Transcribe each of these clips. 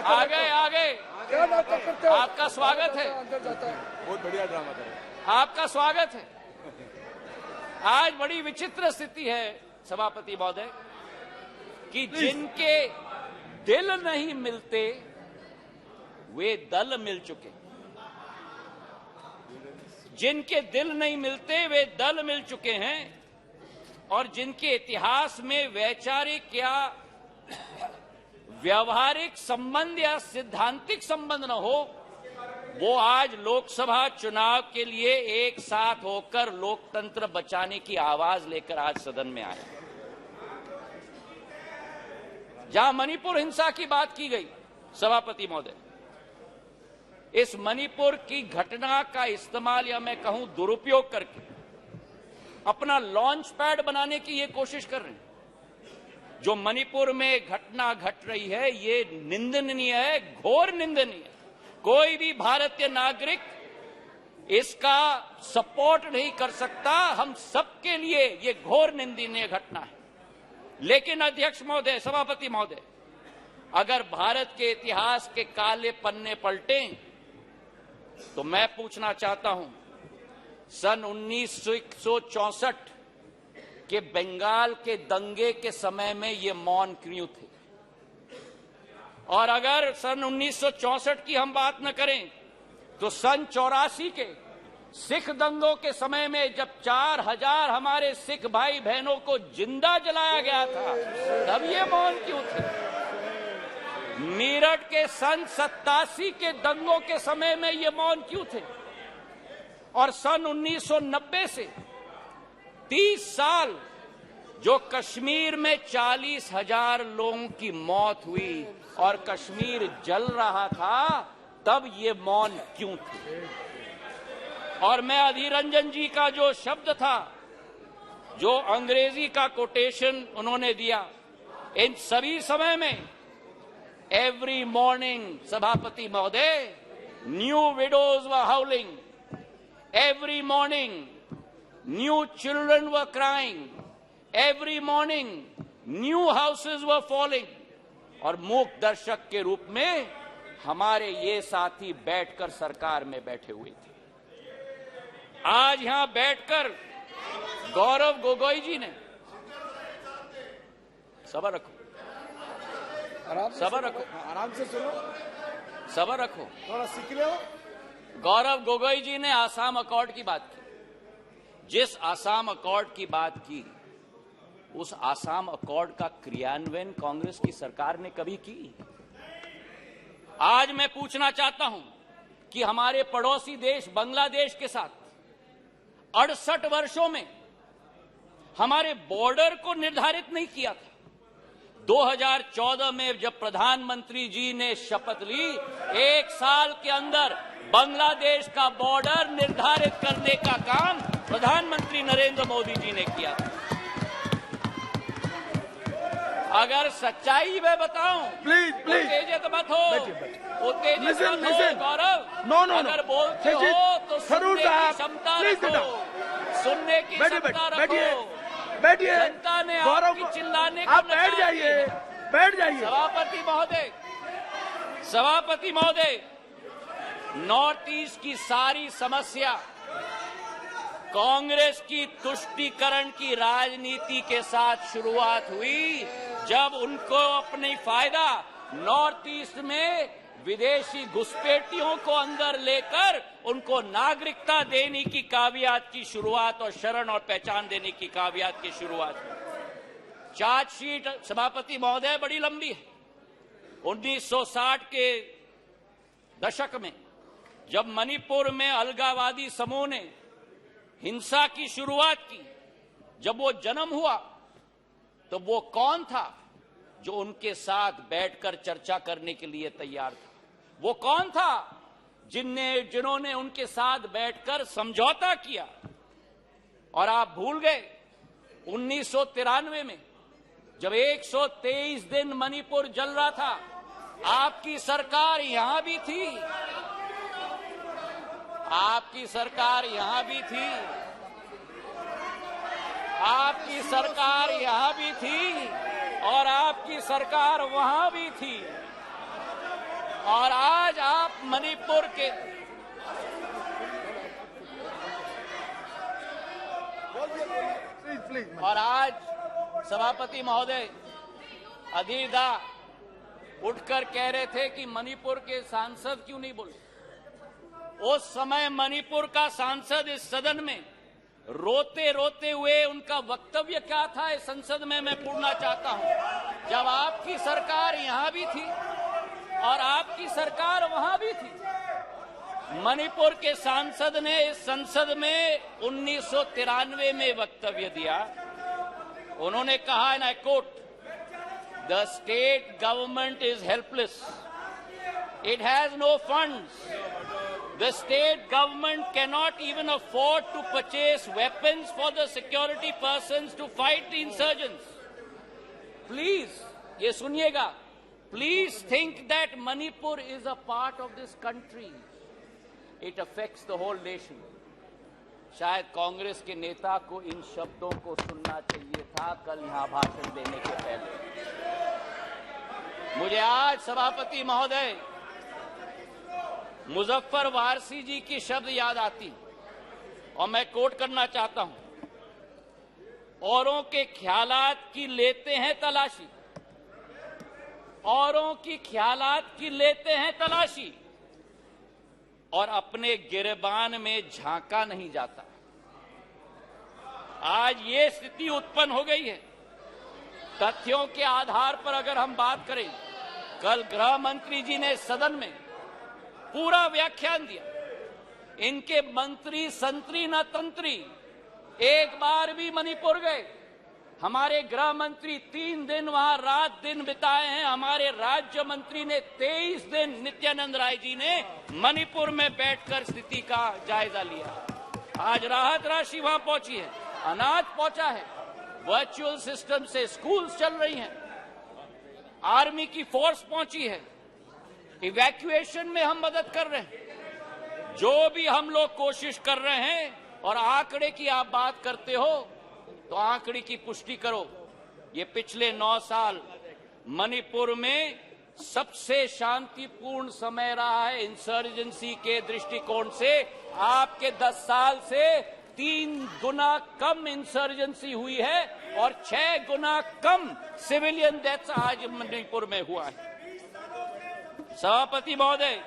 आ गए। क्या नाटक करते हो? आपका स्वागत है। अंदर जाता है। बहुत बढ़िया ड्रामा कर। आपका स्वागत है। आज बड़ी विचित्र स्थिति है सभापति महोदय कि जिनके दिल नहीं मिलते वे दल मिल चुके। जिनके दिल नहीं मिलते वे दल मिल चुके हैं और जिनके इतिहास में वैचारिक या व्यवहारिक संबंध या सिद्धांतिक संबंध न हो, वो आज लोकसभा चुनाव के लिए एक साथ होकर लोकतंत्र बचाने की आवाज लेकर आज सदन में आए। जहां मणिपुर हिंसा की बात की गई सभापति महोदय, इस मणिपुर की घटना का इस्तेमाल या मैं कहूं दुरुपयोग करके अपना लॉन्च पैड बनाने की ये कोशिश कर रहे हैं। जो मणिपुर में घटना घट रही है ये निंदनीय है, घोर निंदनीय है। कोई भी भारतीय नागरिक इसका सपोर्ट नहीं कर सकता। हम सबके लिए ये घोर निंदनीय घटना है। लेकिन अध्यक्ष महोदय, सभापति महोदय, अगर भारत के इतिहास के काले पन्ने पलटें तो मैं पूछना चाहता हूं, सन 1964 के बंगाल के दंगे के समय में ये मौन क्यों थे? और अगर सन 1964 की हम बात न करें तो सन 84 के सिख दंगों के समय में जब 4000 हमारे सिख भाई बहनों को जिंदा जलाया गया था, तब ये मौन क्यों थे? मेरठ के सन 87 के दंगों के समय में ये मौन क्यों थे? और सन 1990 से 30 साल जो कश्मीर में 40,000 लोगों की मौत हुई और कश्मीर जल रहा था, तब ये मौन क्यों थे? और मैं अधीर रंजन जी का जो शब्द था, जो अंग्रेजी का कोटेशन उन्होंने दिया, इन सभी समय में एवरी मॉर्निंग सभापति महोदय, new widows were हाउलिंग, every morning new children were crying, every morning new houses were falling. और मूक दर्शक के रूप में हमारे ये साथी बैठकर सरकार में बैठे हुए थे। आज यहां बैठकर गौरव गोगोई जी ने, सबर रखो, सबर रखो, आराम से सुनो, सबर रखो, थोड़ा सीख लो। गौरव गोगोई जी ने आसाम अकॉर्ड की बात की। जिस आसाम अकॉर्ड की बात की, उस आसाम अकॉर्ड का क्रियान्वयन कांग्रेस की सरकार ने कभी की? आज मैं पूछना चाहता हूं कि हमारे पड़ोसी देश बांग्लादेश के साथ 68 वर्षों में हमारे बॉर्डर को निर्धारित नहीं किया था। 2014 में जब प्रधानमंत्री जी ने शपथ ली, 1 साल के अंदर बांग्लादेश का बॉर्डर निर्धारित करने का काम प्रधानमंत्री नरेंद्र मोदी जी ने किया। अगर सच्चाई मैं बताऊं, प्लीज प्लीज, उत्तेजित मत हो, उत्तेजित मत हो गौरव। नो नो, अगर बोलते हो तो सुनने की क्षमता रखो, सुनने की क्षमता रखो। बैठिए, जनता ने आपकी चिल्लाने को आप बैठ जाइए, बैठ जाइए। सभापति महोदय, सभापति महोदय, नॉर्थ ईस्ट की सारी समस्या कांग्रेस की तुष्टीकरण की राजनीति के साथ शुरुआत हुई, जब उनको अपनी फायदा नॉर्थ ईस्ट में विदेशी घुसपैठियों को अंदर लेकर उनको नागरिकता देने की कावियात की शुरुआत और शरण और पहचान देने की कावियात की शुरुआत। चार्जशीट सभापति महोदय बड़ी लंबी है। 1960 के दशक में जब मणिपुर में अलगाववादी समूह ने हिंसा की शुरुआत की, जब वो जन्म हुआ तो वो कौन था जो उनके साथ बैठकर चर्चा करने के लिए तैयार था? वो कौन था जिन्होंने उनके साथ बैठकर समझौता किया? और आप भूल गए 1993 में जब 123 दिन मणिपुर जल रहा था, आपकी सरकार यहां भी थी, आपकी सरकार यहां भी थी, आपकी सरकार यहां भी थी और आपकी सरकार वहां भी थी। और आज आप मणिपुर के प्लीज और आज सभापति महोदय अधीर दा उठकर कह रहे थे कि मणिपुर के सांसद क्यों नहीं बोले। उस समय मणिपुर का सांसद इस सदन में रोते रोते हुए उनका वक्तव्य क्या था इस संसद में मैं पूछना चाहता हूं। जब आपकी सरकार यहां भी थी और आपकी सरकार वहां भी थी, मणिपुर के सांसद ने इस संसद में 1993 में वक्तव्य दिया। उन्होंने कहा, and I quote, the state government is helpless, it has no funds, the state government cannot even afford to purchase weapons for the security persons to fight the insurgents. Please, ये सुनिएगा, please think that Manipur is a part of this country. It affects the whole nation. शायद कांग्रेस के नेता को इन शब्दों को सुनना चाहिए था कल यहां भाषण देने के पहले। मुझे आज सभापति महोदय मुजफ्फर वारसी जी की शब्द याद आती और मैं कोट करना चाहता हूं, औरों के ख्यालात की लेते हैं तलाशी, औरों की ख्यालात की लेते हैं तलाशी और अपने गिरबान में झांका नहीं जाता। आज ये स्थिति उत्पन्न हो गई है। तथ्यों के आधार पर अगर हम बात करें, कल गृह मंत्री जी ने सदन में पूरा व्याख्यान दिया। इनके मंत्री संतरी न तंत्री एक बार भी मणिपुर गए। हमारे गृह मंत्री 3 दिन वहां रात दिन बिताए हैं। हमारे राज्य मंत्री ने 23 दिन, नित्यानंद राय जी ने मणिपुर में बैठकर स्थिति का जायजा लिया। आज राहत राशि वहां पहुंची है, अनाज पहुंचा है, वर्चुअल सिस्टम से स्कूल्स चल रही हैं, आर्मी की फोर्स पहुंची है, इवैक्यूएशन में हम मदद कर रहे हैं। जो भी हम लोग कोशिश कर रहे हैं, और आंकड़े की आप बात करते हो तो आंकड़े की पुष्टि करो। ये पिछले 9 साल मणिपुर में सबसे शांतिपूर्ण समय रहा है इंसर्जेंसी के दृष्टिकोण से। आपके 10 साल से 3 गुना कम इंसर्जेंसी हुई है और 6 गुना कम सिविलियन डेथ्स आज मणिपुर में हुआ है। सभापति महोदय,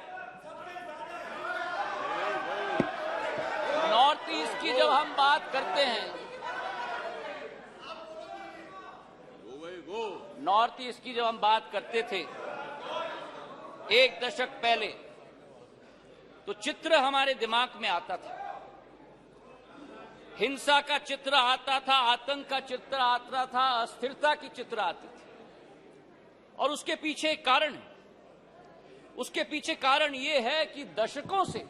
नॉर्थ ईस्ट की जब हम बात करते हैं, नॉर्थ ईस्ट की जब हम बात करते थे 1 दशक पहले, तो चित्र हमारे दिमाग में आता था। हिंसा का चित्र आता था, आतंक का चित्र आता था, अस्थिरता की चित्र आती थी। और उसके पीछे एक कारण है। उसके पीछे कारण यह है कि दशकों से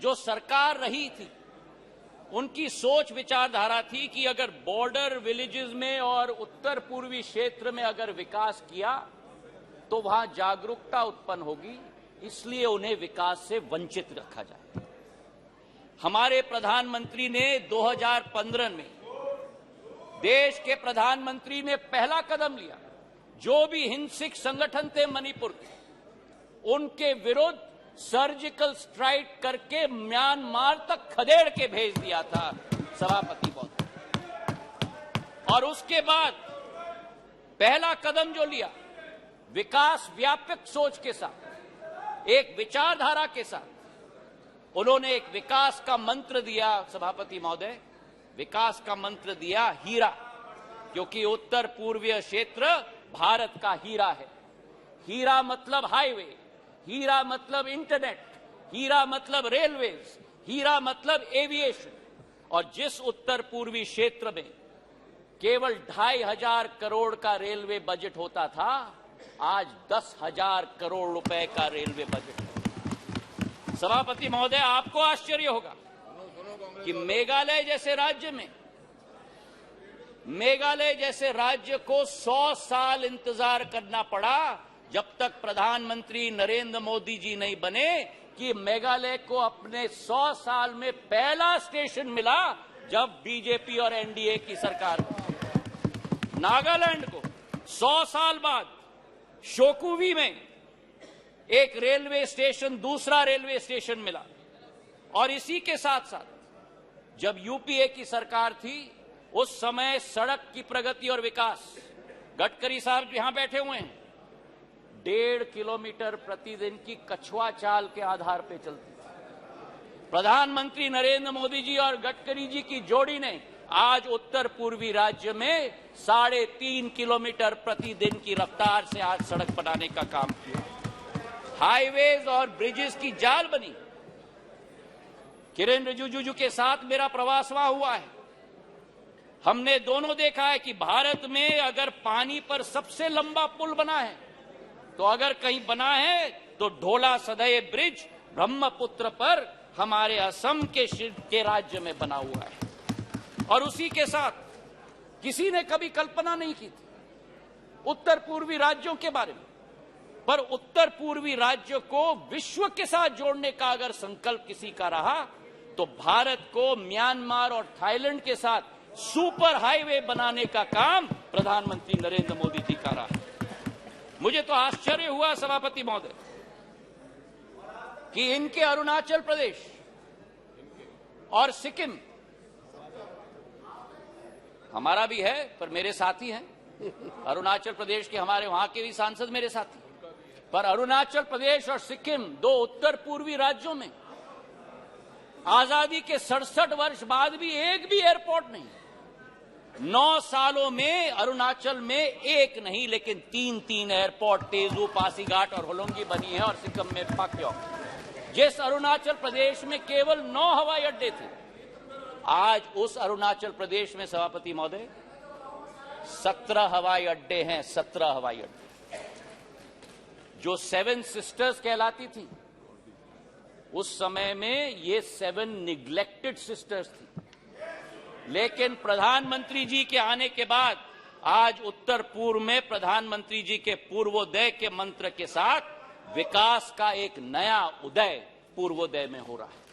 जो सरकार रही थी, उनकी सोच विचारधारा थी कि अगर बॉर्डर विलेजेस में और उत्तर पूर्वी क्षेत्र में अगर विकास किया तो वहां जागरूकता उत्पन्न होगी, इसलिए उन्हें विकास से वंचित रखा जाए। हमारे प्रधानमंत्री ने 2015 में, देश के प्रधानमंत्री ने पहला कदम लिया। जो भी हिंसक संगठन थे मणिपुर के, उनके विरुद्ध सर्जिकल स्ट्राइक करके म्यांमार तक खदेड़ के भेज दिया था सभापति महोदय। और उसके बाद पहला कदम जो लिया, विकास व्यापक सोच के साथ, एक विचारधारा के साथ, उन्होंने एक विकास का मंत्र दिया सभापति महोदय, विकास का मंत्र दिया हीरा, क्योंकि उत्तर पूर्वीय क्षेत्र भारत का हीरा है। हीरा मतलब हाईवे, हीरा मतलब इंटरनेट, हीरा मतलब रेलवेज, हीरा मतलब एविएशन। और जिस उत्तर पूर्वी क्षेत्र में केवल 2500 करोड़ का रेलवे बजट होता था, आज 10,000 करोड़ रुपए का रेलवे बजट है। सभापति महोदय, आपको आश्चर्य होगा कि मेघालय जैसे राज्य को 100 साल इंतजार करना पड़ा, जब तक प्रधानमंत्री नरेंद्र मोदी जी नहीं बने, कि मेघालय को अपने 100 साल में पहला स्टेशन मिला जब बीजेपी और एनडीए की सरकार। नागालैंड को 100 साल बाद शोकुवी में एक रेलवे स्टेशन दूसरा रेलवे स्टेशन मिला। और इसी के साथ साथ जब यूपीए की सरकार थी उस समय सड़क की प्रगति और विकास, गडकरी साहब यहां बैठे हुए हैं, 1.5 किलोमीटर प्रतिदिन की कछुआ चाल के आधार पर चलती थी। प्रधानमंत्री नरेंद्र मोदी जी और गडकरी जी की जोड़ी ने आज उत्तर पूर्वी राज्य में 3.5 किलोमीटर प्रतिदिन की रफ्तार से आज सड़क बनाने का काम किया। हाईवेज और ब्रिजेस की जाल बनी। किरेन रिजिजू के साथ मेरा प्रवास वहां हुआ है। हमने दोनों देखा है कि भारत में अगर पानी पर सबसे लंबा पुल बना है तो अगर कहीं बना है तो ढोला सदय ब्रिज ब्रह्मपुत्र पर हमारे असम के राज्य में बना हुआ है। और उसी के साथ किसी ने कभी कल्पना नहीं की थी उत्तर पूर्वी राज्यों के बारे में, पर उत्तर पूर्वी राज्यों को विश्व के साथ जोड़ने का अगर संकल्प किसी का रहा तो भारत को म्यांमार और थाईलैंड के साथ सुपर हाईवे बनाने का काम प्रधानमंत्री नरेंद्र मोदी जी का रहा। मुझे तो आश्चर्य हुआ सभापति महोदय कि इनके अरुणाचल प्रदेश और सिक्किम, हमारा भी है पर मेरे साथी हैं, अरुणाचल प्रदेश के हमारे वहां के भी सांसद मेरे साथी, पर अरुणाचल प्रदेश और सिक्किम दो उत्तर पूर्वी राज्यों में आजादी के 67 वर्ष बाद भी एक भी एयरपोर्ट नहीं। 9 सालों में अरुणाचल में एक नहीं लेकिन 3 एयरपोर्ट तेजू, पासीघाट और होलोंगी बनी है और सिक्किम में पाक्योंग। जिस अरुणाचल प्रदेश में केवल 9 हवाई अड्डे थे, आज उस अरुणाचल प्रदेश में सभापति महोदय 17 हवाई अड्डे हैं। 17 हवाई अड्डे। जो 7 सिस्टर्स कहलाती थी उस समय में ये 7 निग्लेक्टेड सिस्टर्स थी। लेकिन प्रधानमंत्री जी के आने के बाद आज उत्तर पूर्व में प्रधानमंत्री जी के पूर्वोदय के मंत्र के साथ विकास का एक नया उदय पूर्वोदय में हो रहा है।